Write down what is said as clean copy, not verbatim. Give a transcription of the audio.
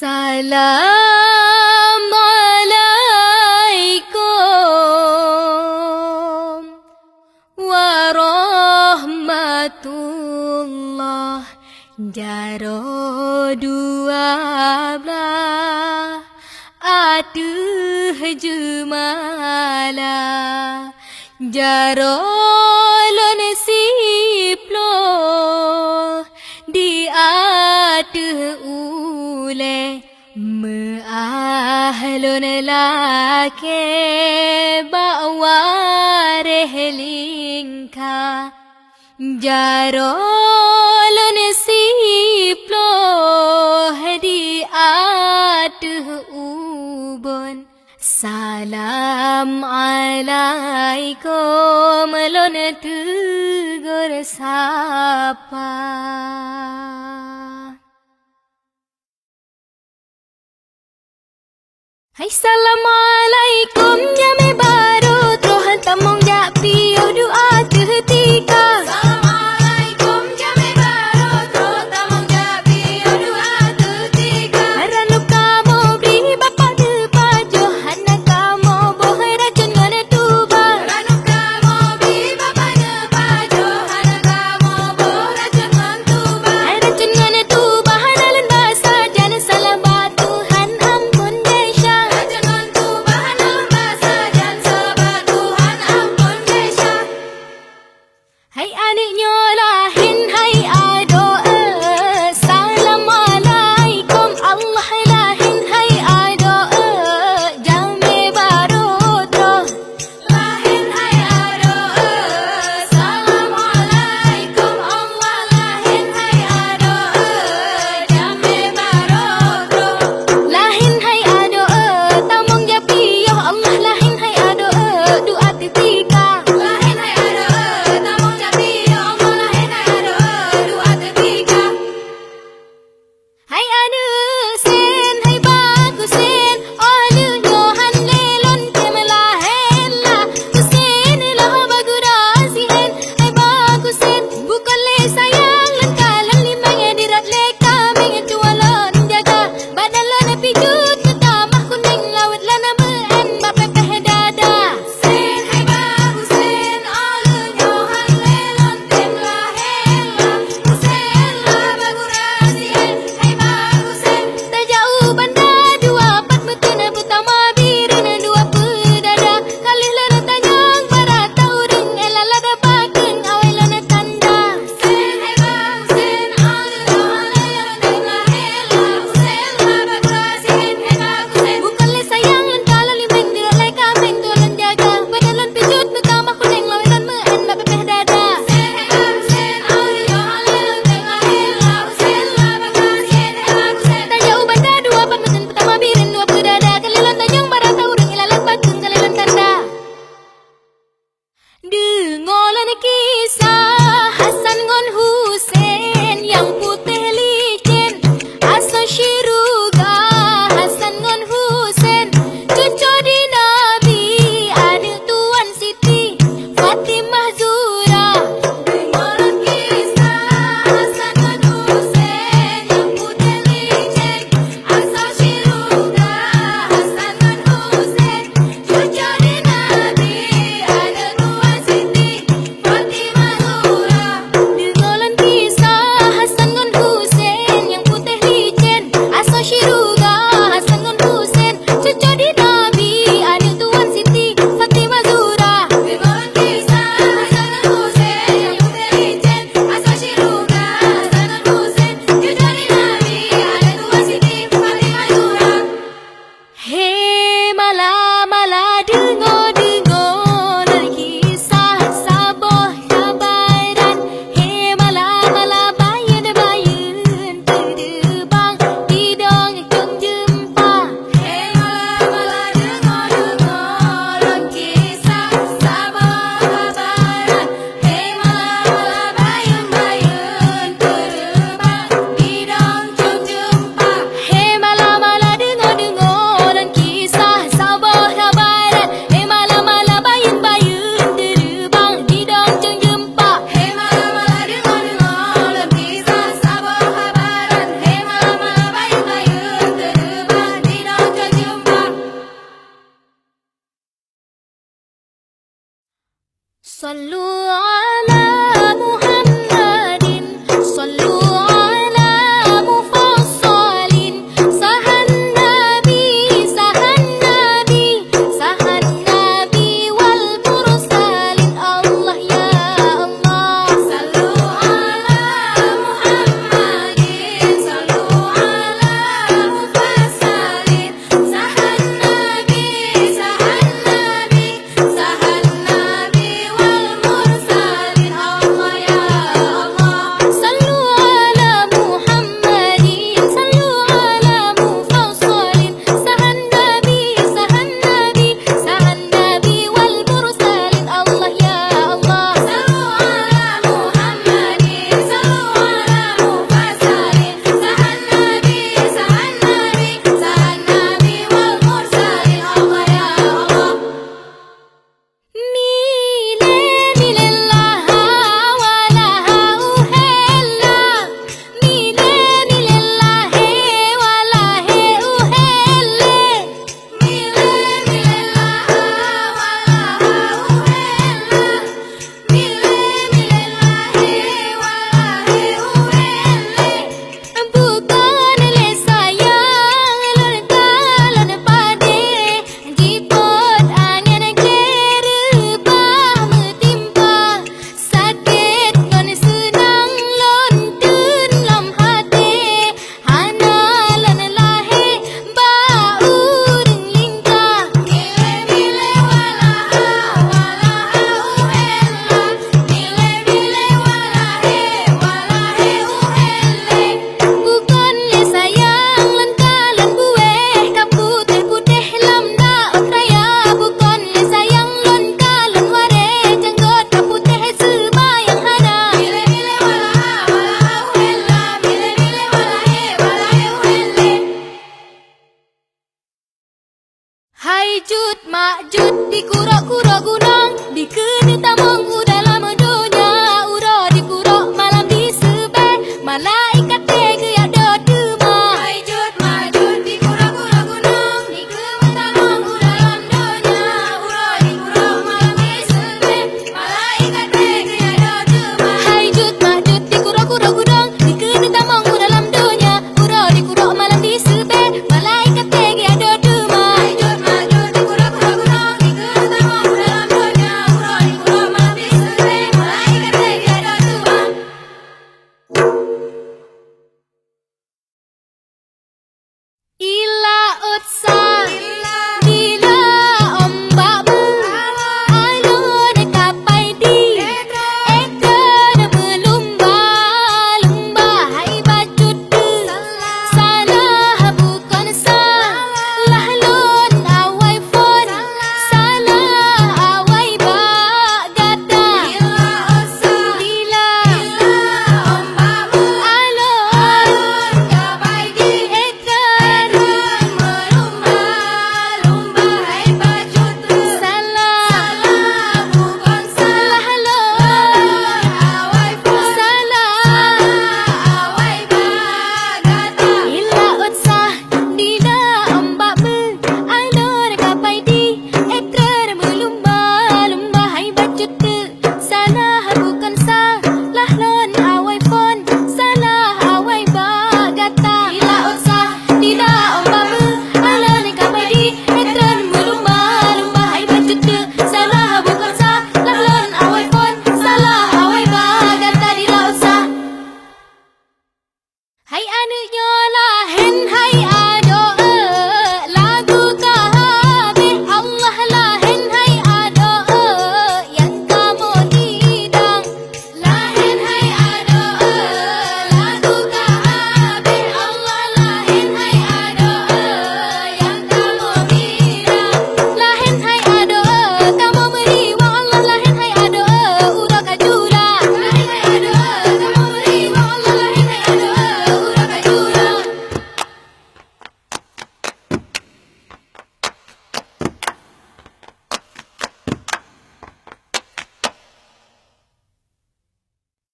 Assalamualaikum warahmatullah. Jaro dua belah aduh jumala. Jaro lon siplo di aduh ule meahlon lake bawa rehlingka. Jaro lon siplo di aduh ubon. Salam alaikum lon tegur sapa. Hai assalamualaikum jame baru Tuhan tamong japi doa ketika. Assalamualaikum jame baru Tuhan tamong japi doa ketika. Ranu kamu beri bapa depa Johana kamu bohong racun ngone tuba. Ranu kamu beri bapa depa Johana kamu bohong racun ngone tuba. Racun ngone tuba hanalan basa jana salam batu han ampun desha. Racun ngone tuba hanalan basa jana صلوا على محمد صلوا على مفصل سه النبي سه النبي سه النبي والمرسلين الله يا الله صلوا على محمد صلوا على مفصل سه النبي سه النبي سه النبي والمرسلين الله يا الله صلوا على محمد صلوا على مفصل سه النبي سه النبي سه النبي والمرسلين الله يا الله صلوا على محمد صلوا على مفصل سه النبي سه النبي سه النبي والمرسلين الله يا الله ميلي ميلي الله ولها أهلا ميلي ميلي الله وله أهلا ميلي ميلي الله ولها أهلا ميلي ميلي الله وله أهلا bukan le sayang lertalan pade jipot angin kerebah metimpa sakit ngon sedang lontun lam hati hanalan lahe baureng lingkah mile-mile walaha walaha uhella mile-mile walahe uhelle bukan le sayang lentalan bueh kaputih-putih lam daot raya bukan le sayang lontalan ware jenggot kaputih sebayang hana mile-mile walaha walaha uhella mile-mile walahe uhelle Hai jut mak jut di kura-kura gunung di kene tamong